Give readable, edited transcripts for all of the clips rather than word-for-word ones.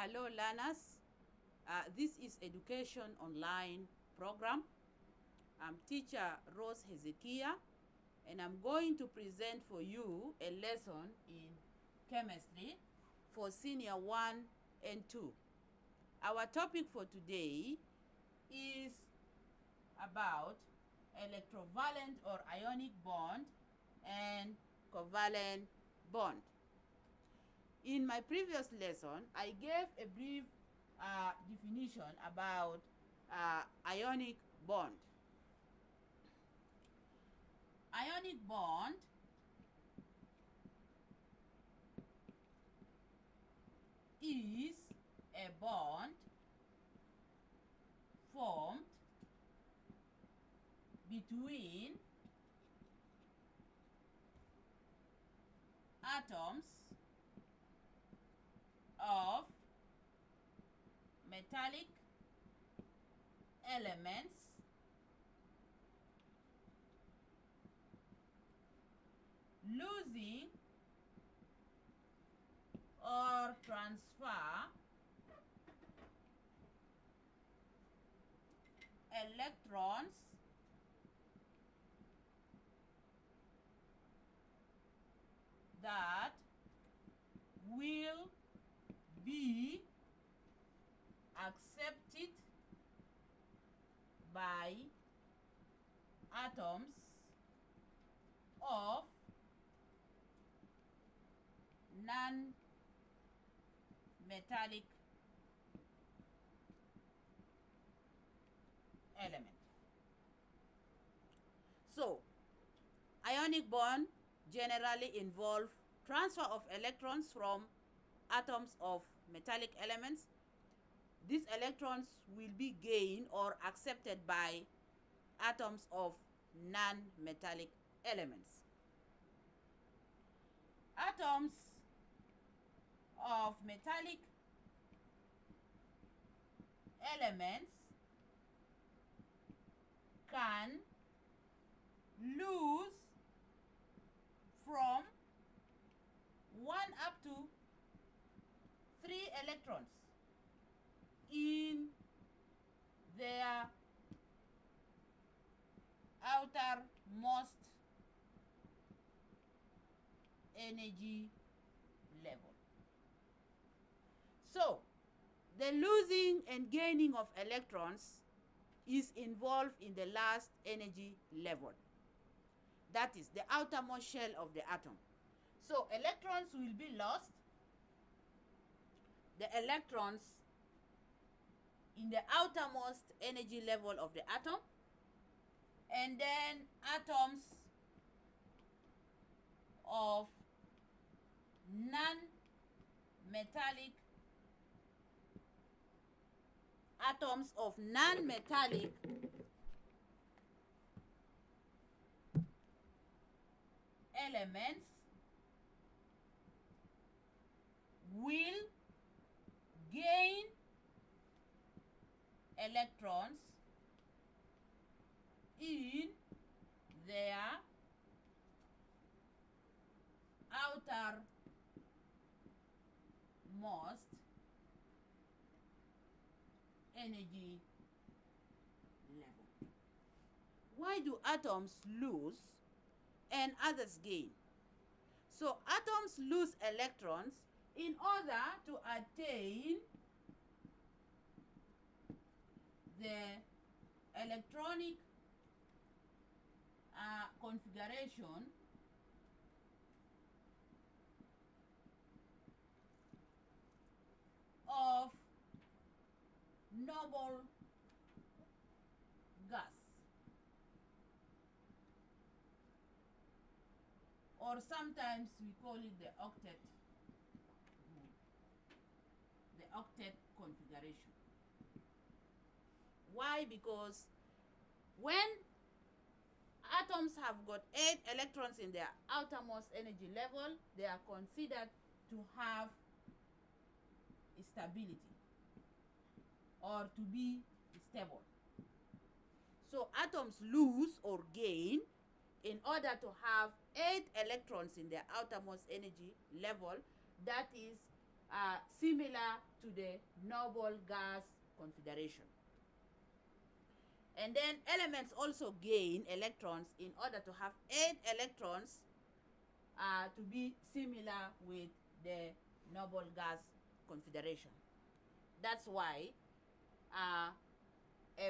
Hello learners, this is Education Online program. I'm teacher Rose Hezekiah and I'm going to present for you a lesson in chemistry for senior 1 and 2. Our topic for today is about electrovalent or ionic bond and covalent bond. In my previous lesson, I gave a brief definition about ionic bond. Ionic bond is a bond formed between atoms of metallic elements losing or transfer electrons that will be accepted by atoms of non-metallic element. So, ionic bond generally involve transfer of electrons from atoms of metallic elements. These electrons will be gained or accepted by atoms of non-metallic elements. Atoms of metallic elements can lose from 1 up to 3 electrons in their outermost energy level. So, the losing and gaining of electrons is involved in the last energy level. That is the outermost shell of the atom. So, electrons will be lost. The electrons in the outermost energy level of the atom, and then atoms of non-metallic elements will gain electrons in their outermost energy level. Why do atoms lose and others gain? So atoms lose electrons in order to attain the electronic configuration of noble gas, or sometimes we call it the octet configuration. Why? Because when atoms have got 8 electrons in their outermost energy level, they are considered to have stability or to be stable. So atoms lose or gain in order to have 8 electrons in their outermost energy level, that is similar to the noble gas configuration. And then elements also gain electrons in order to have 8 electrons to be similar with the noble gas configuration. That's why a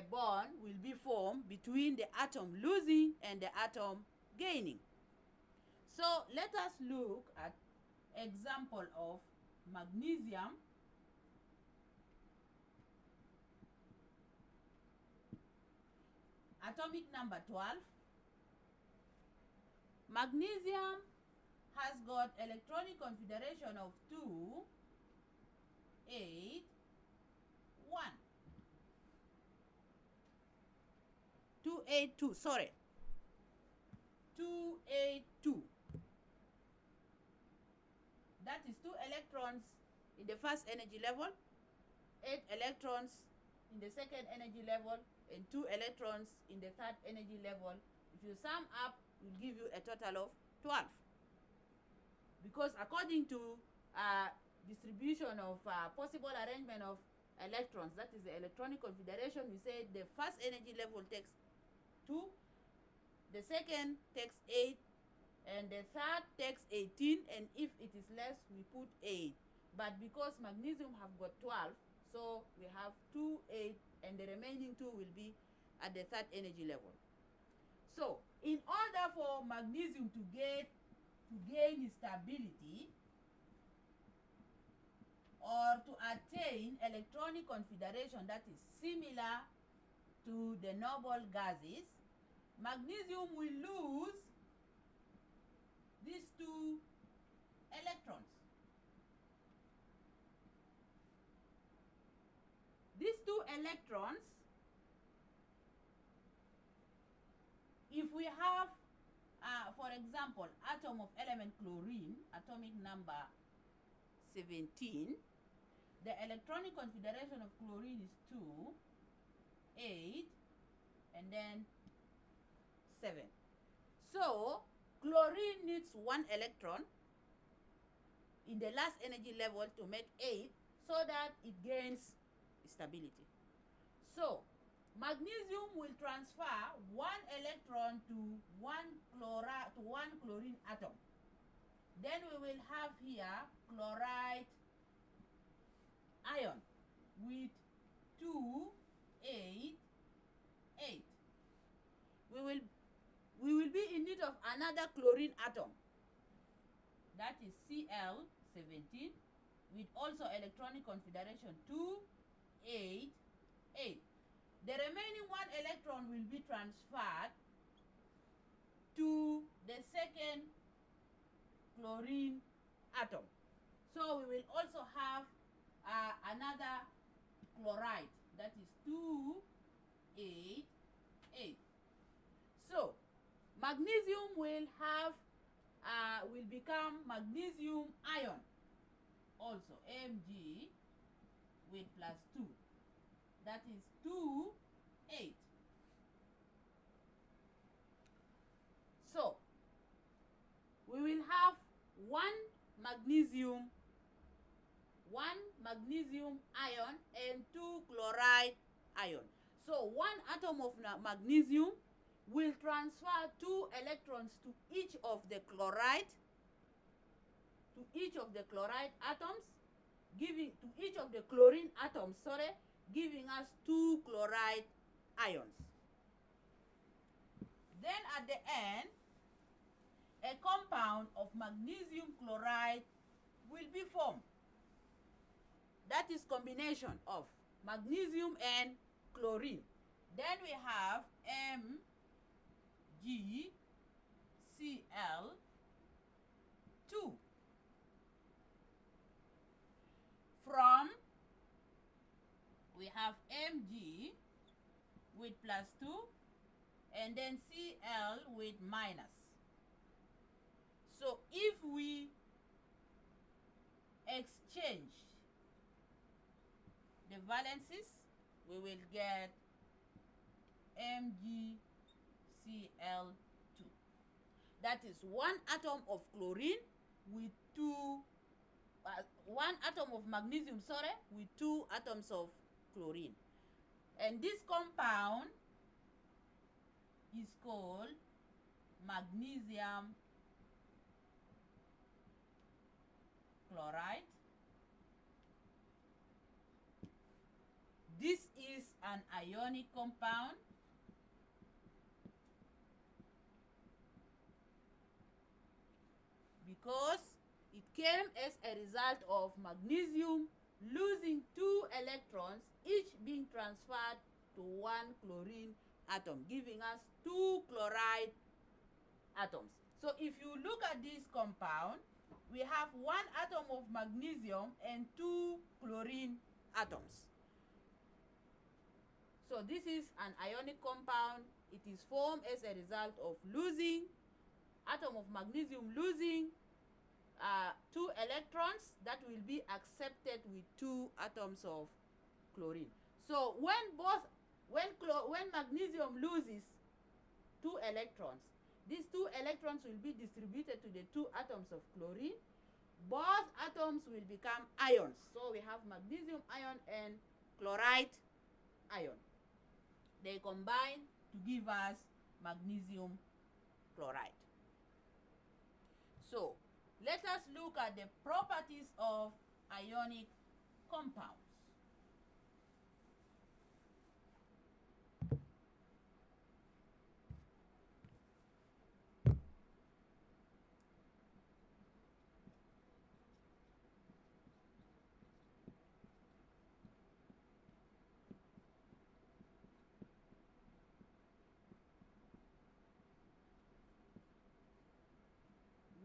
bond will be formed between the atom losing and the atom gaining. So let us look at example of magnesium. Atomic number 12. Magnesium has got electronic configuration of 2, 8, 1. 282, sorry. 282. That is 2 electrons in the first energy level, 8 electrons in the second energy level, and 2 electrons in the third energy level. If you sum up, it will give you a total of 12. Because according to distribution of possible arrangement of electrons, that is the electronic configuration, we say the first energy level takes 2, the second takes 8, and the third takes 18, and if it is less, we put 8. But because magnesium have got 12, so we have 2, 8, and the remaining 2 will be at the third energy level. So, in order for magnesium to gain stability or to attain electronic configuration that is similar to the noble gases, magnesium will lose these 2 electrons. These 2 electrons, if we have, for example, atom of element chlorine, atomic number 17, the electronic configuration of chlorine is 2, 8, and then 7. So, chlorine needs 1 electron in the last energy level to make 8 so that it gains stability. So, magnesium will transfer 1 electron to 1 chlorine atom. Then we will have here chloride ion with 2, 8, 8. We will be in need of another chlorine atom, that is Cl17, with also electronic configuration 2, 8, 8. The remaining 1 electron will be transferred to the second chlorine atom. So we will also have another chloride, that is 2, 8, 8. So magnesium will become magnesium ion, also Mg with plus 2, that is 2, 8. So we will have one magnesium ion and 2 chloride ion. So 1 atom of magnesium will transfer 2 electrons to each of the chloride atoms, giving to each of the chlorine atoms, giving us 2 chloride ions. Then at the end, a compound of magnesium chloride will be formed. That is combination of magnesium and chlorine. Then we have MgCl2. From, we have Mg with plus 2 and then Cl with minus. So if we exchange the valences, we will get MgCl2. That is 1 atom of chlorine with 2 one atom of magnesium, with 2 atoms of chlorine. And this compound is called magnesium chloride. This is an ionic compound. Because it came as a result of magnesium losing 2 electrons, each being transferred to 1 chlorine atom, giving us 2 chloride atoms. So if you look at this compound, we have 1 atom of magnesium and 2 chlorine atoms. So this is an ionic compound. It is formed as a result of losing atom of magnesium losing 2 electrons that will be accepted with 2 atoms of chlorine. So when magnesium loses 2 electrons, these 2 electrons will be distributed to the 2 atoms of chlorine. Both atoms will become ions. So we have magnesium ion and chloride ion. They combine to give us magnesium chloride. So let us look at the properties of ionic compounds.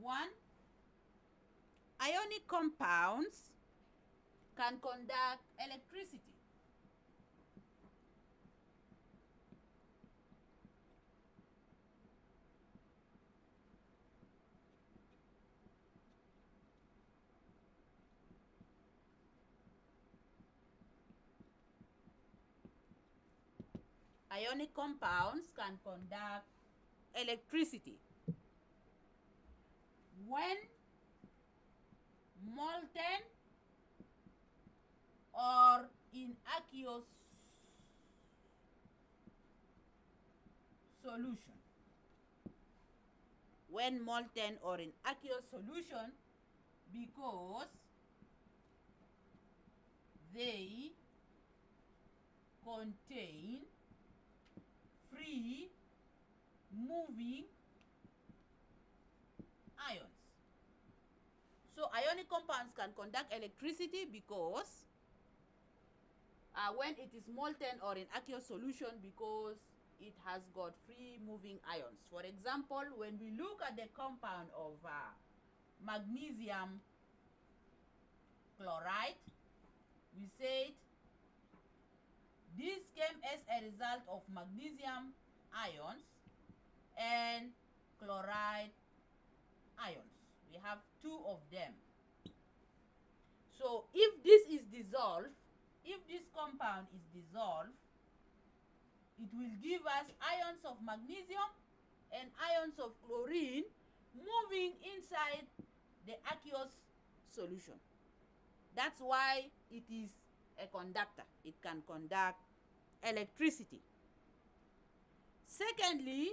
One, ionic compounds can conduct electricity. Ionic compounds can conduct electricity when molten or in aqueous solution. When molten or in aqueous solution, because they contain free moving ions. So ionic compounds can conduct electricity because when it is molten or in aqueous solution, because it has got free moving ions. For example, when we look at the compound of magnesium chloride, we said this came as a result of magnesium ions and chloride ions. We have 2 of them. So if this is dissolved, if this compound is dissolved, it will give us ions of magnesium and ions of chlorine moving inside the aqueous solution. That's why it is a conductor. It can conduct electricity. Secondly,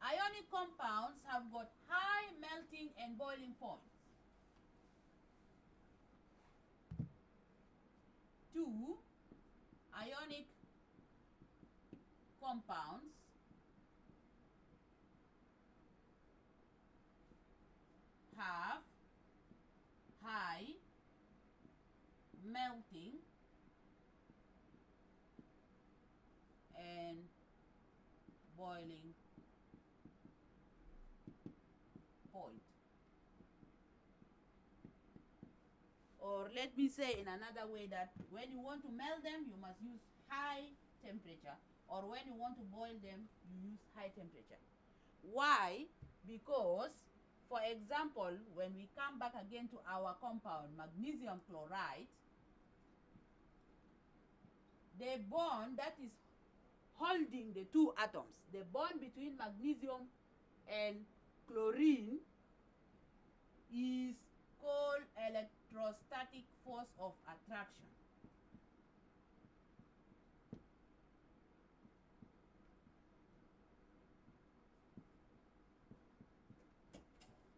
ionic compounds have got high melting and boiling points. 2, ionic compounds have high melting and boiling point. Or let me say in another way that when you want to melt them, you must use high temperature, or when you want to boil them, you use high temperature. Why? Because, for example, when we come back again to our compound, magnesium chloride, the bond that is holding the 2 atoms, the bond between magnesium and chlorine is called electrostatic force of attraction.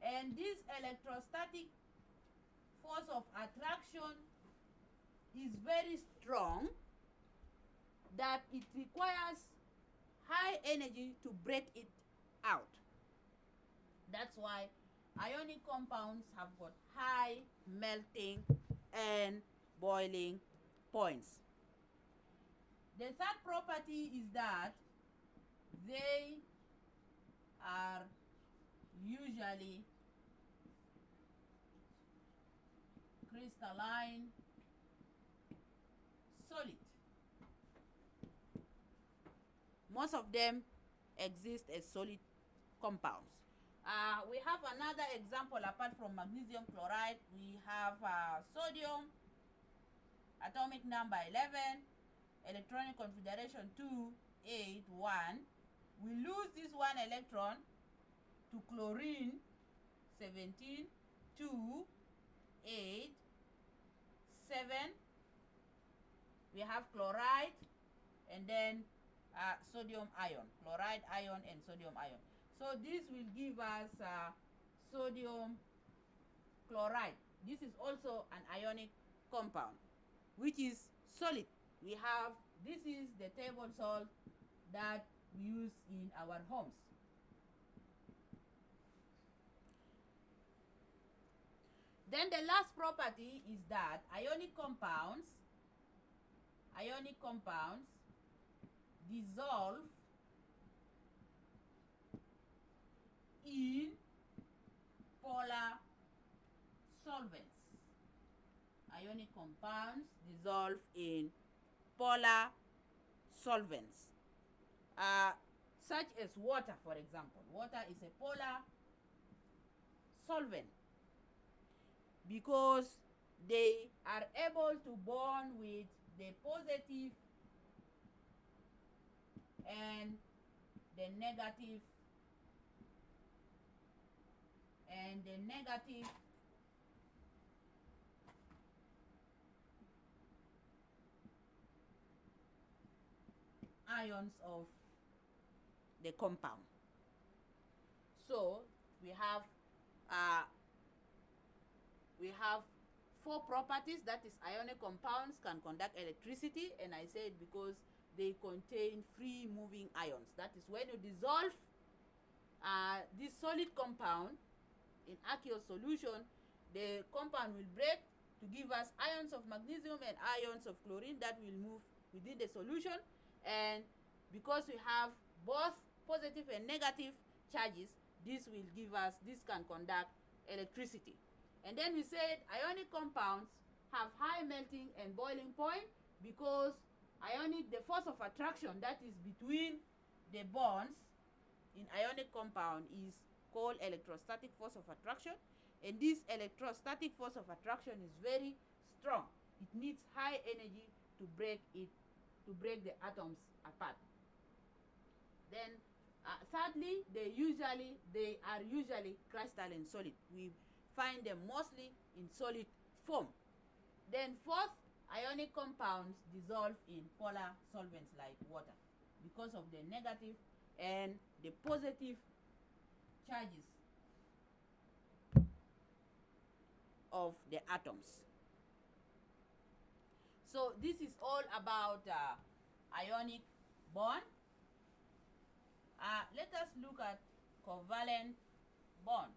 And this electrostatic force of attraction is very strong, that it requires high energy to break it out. That's why ionic compounds have got high melting and boiling points. The third property is that they are usually crystalline solid. Most of them exist as solid compounds. We have another example apart from magnesium chloride. We have sodium, atomic number 11, electronic configuration 2, 8, 1. We lose this one electron to chlorine 17, 2, 8, 7. We have chloride and then sodium ion, chloride ion and sodium ion. So this will give us sodium chloride. This is also an ionic compound, which is solid. We have, this is the table salt that we use in our homes. Then the last property is that ionic compounds dissolve in polar solvents. Ionic compounds dissolve in polar solvents, such as water, for example. Water is a polar solvent because they are able to bond with the positive and the negative ions of the compound. So we have 4 properties. That is, ionic compounds can conduct electricity, and I said because they contain free moving ions. That is, when you dissolve this solid compound in aqueous solution, the compound will break to give us ions of magnesium and ions of chlorine that will move within the solution. And because we have both positive and negative charges, this can conduct electricity. And then we said ionic compounds have high melting and boiling point because the force of attraction that is between the bonds in ionic compound is called electrostatic force of attraction, and this electrostatic force of attraction is very strong. It needs high energy to break the atoms apart. Then thirdly, they are usually crystalline solid. We find them mostly in solid form. Then fourth, ionic compounds dissolve in polar solvents like water because of the negative and the positive charges of the atoms. So this is all about ionic bond. Let us look at covalent bond.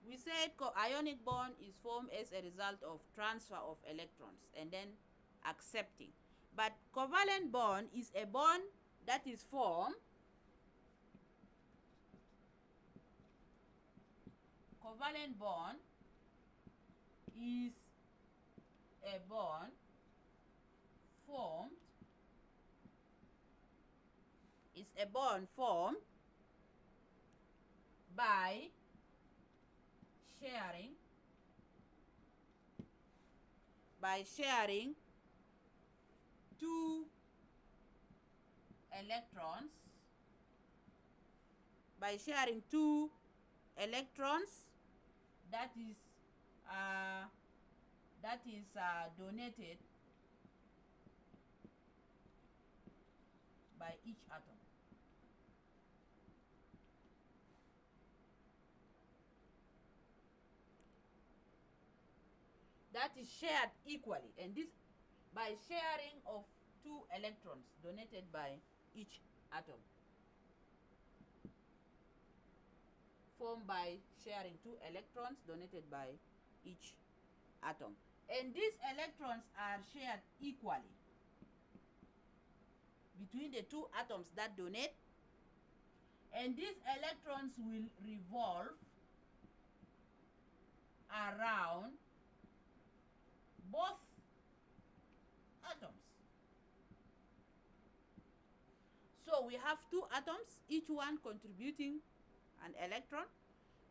We said ionic bond is formed as a result of transfer of electrons and then accepting. But covalent bond is a bond that is formed. Covalent bond is a bond formed by sharing two electrons electrons that is donated by each atom. That is shared equally, and this by sharing of 2 electrons donated by each atom, formed by sharing 2 electrons donated by each atom. And these electrons are shared equally between the 2 atoms that donate, and these electrons will revolve around both atoms. So we have 2 atoms, each one contributing an electron.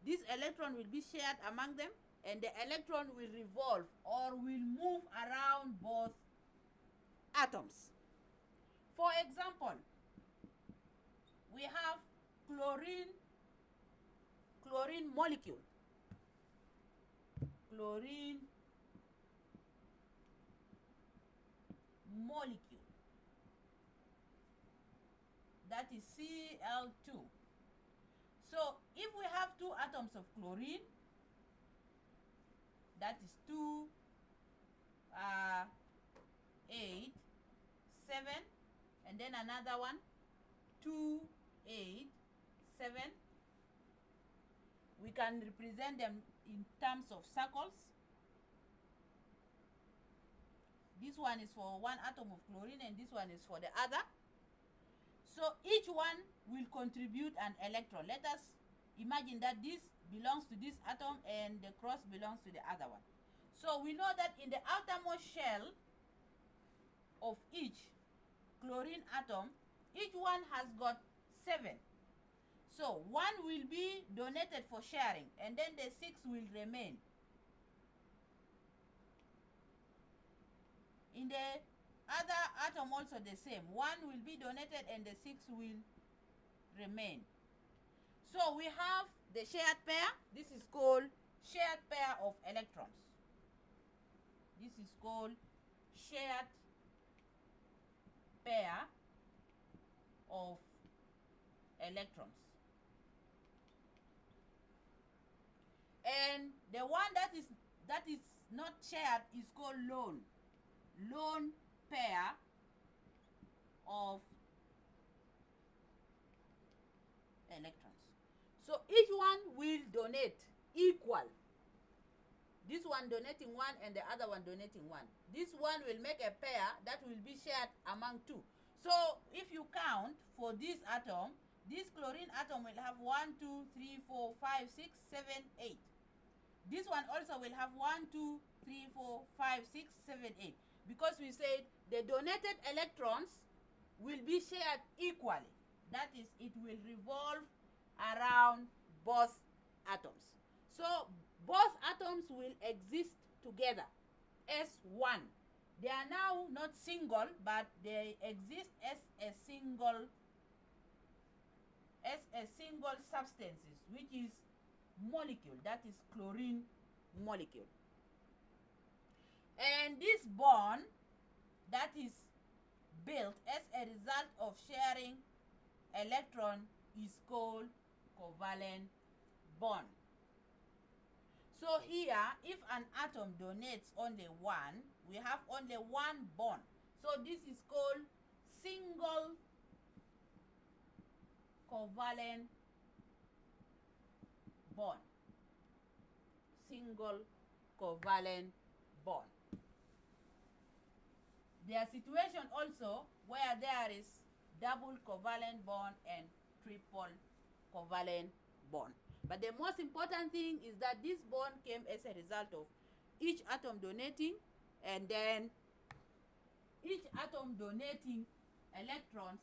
This electron will be shared among them, and the electron will revolve or will move around both atoms. For example, we have chlorine molecule. Chlorine molecule, that is Cl2. So if we have 2 atoms of chlorine, that is 2 8 7, and then another one 2 8 7. We can represent them in terms of circles. This one is for one atom of chlorine and this one is for the other. So each one will contribute an electron. Let us imagine that this belongs to this atom and the cross belongs to the other one. So we know that in the outermost shell of each chlorine atom, each one has got 7. So 1 will be donated for sharing, and then the 6 will remain. In the other atom also the same. 1 will be donated and the 6 will remain. So we have the shared pair. This is called shared pair of electrons. This is called shared pair of electrons. And the one that is not shared is called lone pair of electrons. So each one will donate equal. This one donating 1 and the other one donating 1. This one will make a pair that will be shared among 2. So if you count for this atom, this chlorine atom will have 1 2 3 4 5 6 7 8. This one also will have 1 2 3 4 5 6 7 8, because we said the donated electrons will be shared equally. That is, it will revolve around both atoms. So both atoms will exist together as one. They are now not single, but they exist as a single substances, which is molecule, that is chlorine molecule. And this bond that is built as a result of sharing electron is called covalent bond. So here, if an atom donates only 1, we have only 1 bond. So this is called single covalent bond. Single covalent bond. There are situations also where there is double covalent bond and triple covalent bond. But the most important thing is that this bond came as a result of each atom donating, and then each atom donating electrons,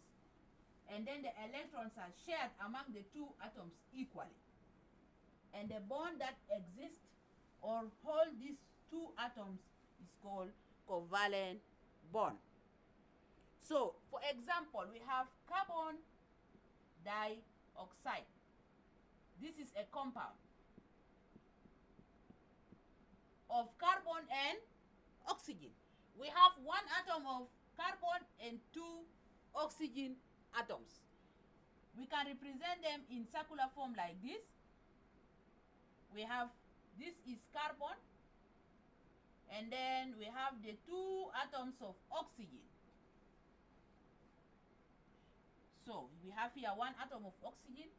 and then the electrons are shared among the 2 atoms equally. And the bond that exists or hold these 2 atoms is called covalent bond. So, for example, we have carbon dioxide. This is a compound of carbon and oxygen. We have one atom of carbon and two oxygen atoms. We can represent them in circular form like this. We have, this is carbon, and then we have the two atoms of oxygen. So we have here one atom of oxygen.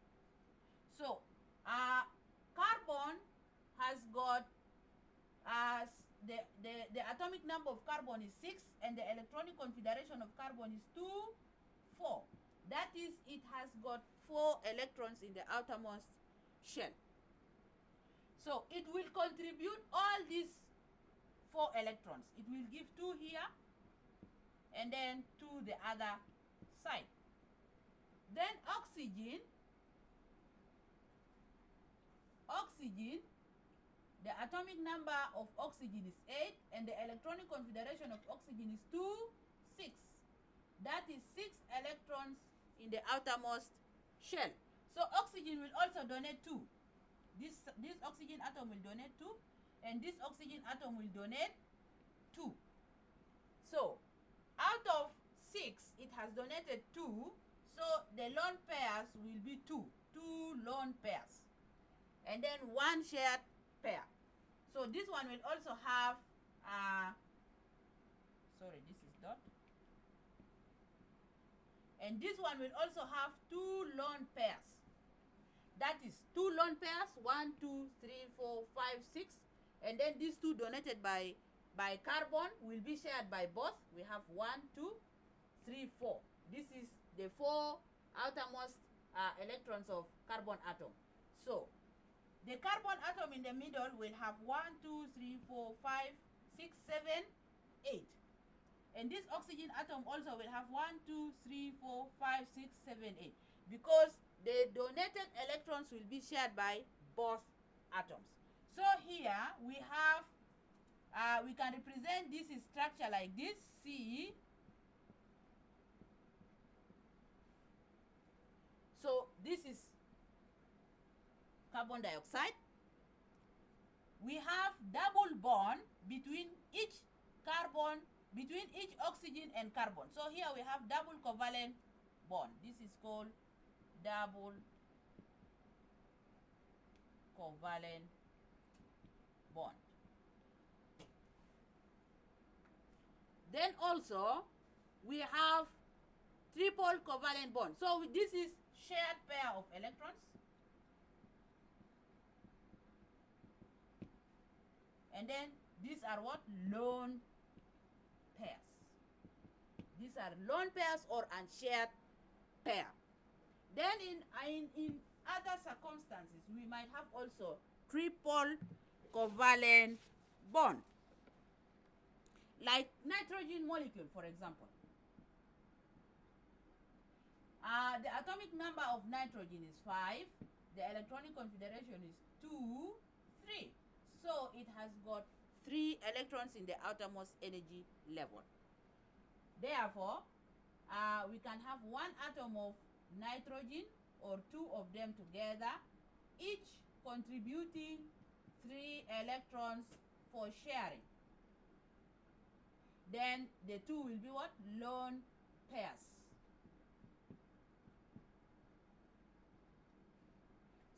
So carbon has got the atomic number of carbon is 6, and the electronic configuration of carbon is 2, 4. That is, it has got 4 electrons in the outermost shell. So it will contribute all these 4 electrons. It will give 2 here and then 2 the other side. Then oxygen, the atomic number of oxygen is 8, and the electronic configuration of oxygen is 2, 6. That is 6 electrons in the outermost shell. So oxygen will also donate 2. This oxygen atom will donate 2, and this oxygen atom will donate 2. So out of 6, it has donated 2. So the lone pairs will be 2 lone pairs, and then 1 shared pair. So this one will also have sorry, this is dot, and this one will also have 2 lone pairs. That is 2 lone pairs, 1, 2, 3, 4, 5, 6, and then these 2 donated by carbon will be shared by both. We have 1, 2, 3, 4. This is the 4 outermost electrons of carbon atom. So the carbon atom in the middle will have 1, 2, 3, 4, 5, 6, 7, 8. And this oxygen atom also will have 1, 2, 3, 4, 5, 6, 7, 8. Because the donated electrons will be shared by both atoms. So here we have, we can represent this is structure like this, C. So this is carbon dioxide. We have double bond between each carbon, between each oxygen and carbon. So here we have double covalent bond. This is called double covalent bond. Then also we have triple covalent bond. So this is shared pair of electrons. And then these are what? Lone pairs. These are lone pairs or unshared pair. Then in other circumstances, we might have also triple covalent bond. Like nitrogen molecule, for example. The atomic number of nitrogen is 5. The electronic configuration is 2, 3. So it has got 3 electrons in the outermost energy level. Therefore, we can have 1 atom of nitrogen or 2 of them together, each contributing 3 electrons for sharing. Then the 2 will be what? Lone pairs.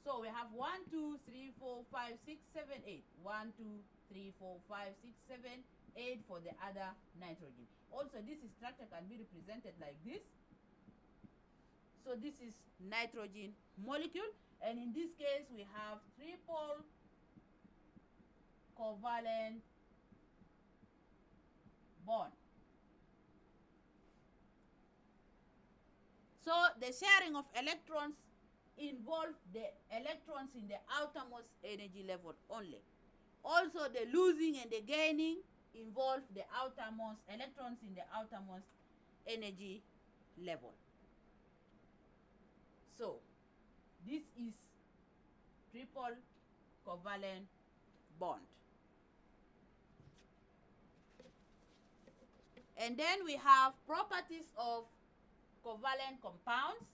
So we have 1, 2, 3, 4, 5, 6, 7, 8. 1, 2, 3, 4, 5, 6, 7, 8 for the other nitrogen. Also, this structure can be represented like this. So this is nitrogen molecule, and in this case we have triple covalent bond. So the sharing of electrons involve the electrons in the outermost energy level only. Also the losing and the gaining involve the outermost electrons in the outermost energy level. So this is triple covalent bond. And then we have properties of covalent compounds.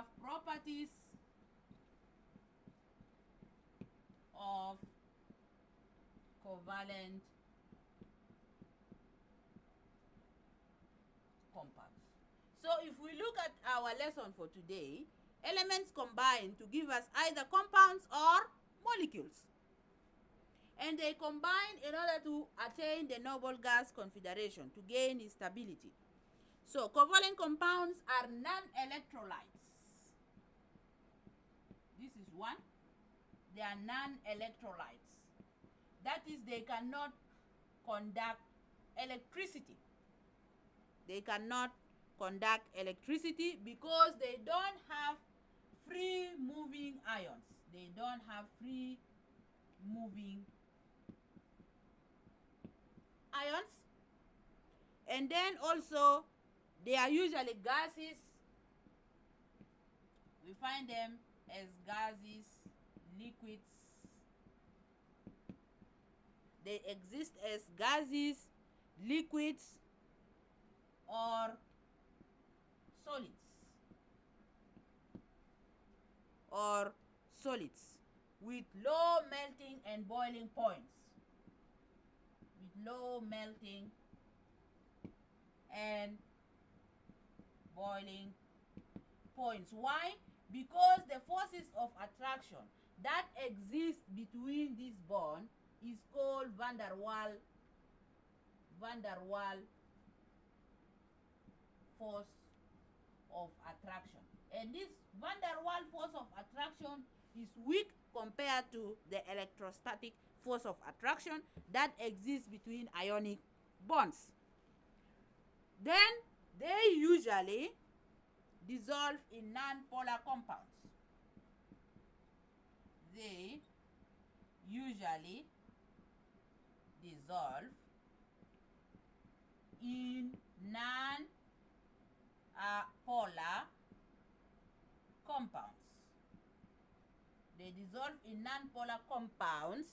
have properties of covalent compounds. So if we look at our lesson for today, elements combine to give us either compounds or molecules. And they combine in order to attain the noble gas configuration to gain stability. So covalent compounds are non-electrolytes. This is one. They are non-electrolytes. That is, they cannot conduct electricity. They cannot conduct electricity because they don't have free moving ions. They don't have free moving ions. And then also they are usually gases. We find them as gases, liquids. They exist as gases, liquids, or solids with low melting and boiling points. With low melting and boiling points. Why? Because the forces of attraction that exist between this bond is called van der Waals force of attraction. And this van der Waals force of attraction is weak compared to the electrostatic force of attraction that exists between ionic bonds. Then they usually dissolve in non-polar compounds. They usually dissolve in non-polar compounds. They dissolve in non-polar compounds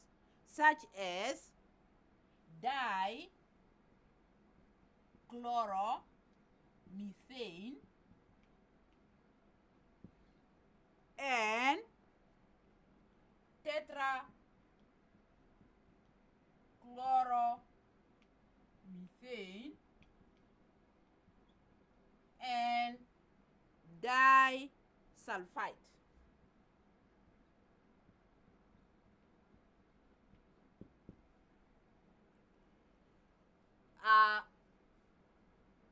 such as dichloromethane and tetrachloromethane and disulfide.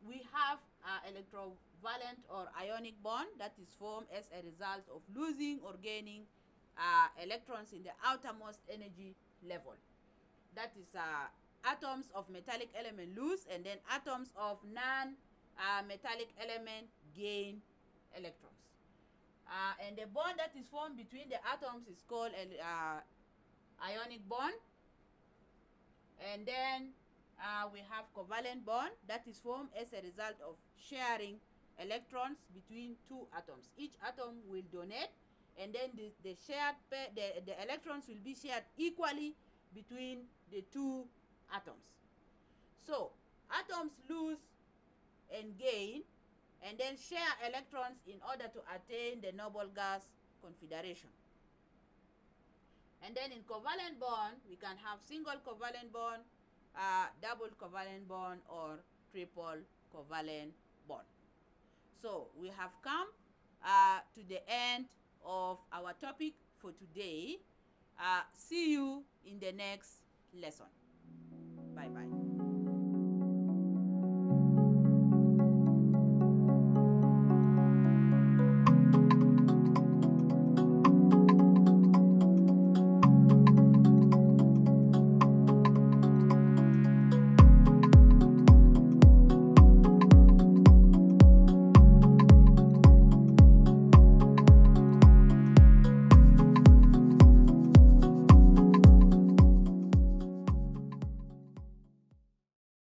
We have electrovalent or ionic bond that is formed as a result of losing or gaining electrons in the outermost energy level. That is atoms of metallic element lose, and then atoms of non-metallic element gain electrons. And the bond that is formed between the atoms is called ionic bond. And then we have covalent bond that is formed as a result of sharing electrons between two atoms. Each atom will donate, and then the electrons will be shared equally between the two atoms. So atoms lose and gain and then share electrons in order to attain the noble gas configuration. And then in covalent bond, we can have single covalent bond, double covalent bond, or triple covalent bond. So we have come to the end of our topic for today. See you in the next lesson. Bye-bye.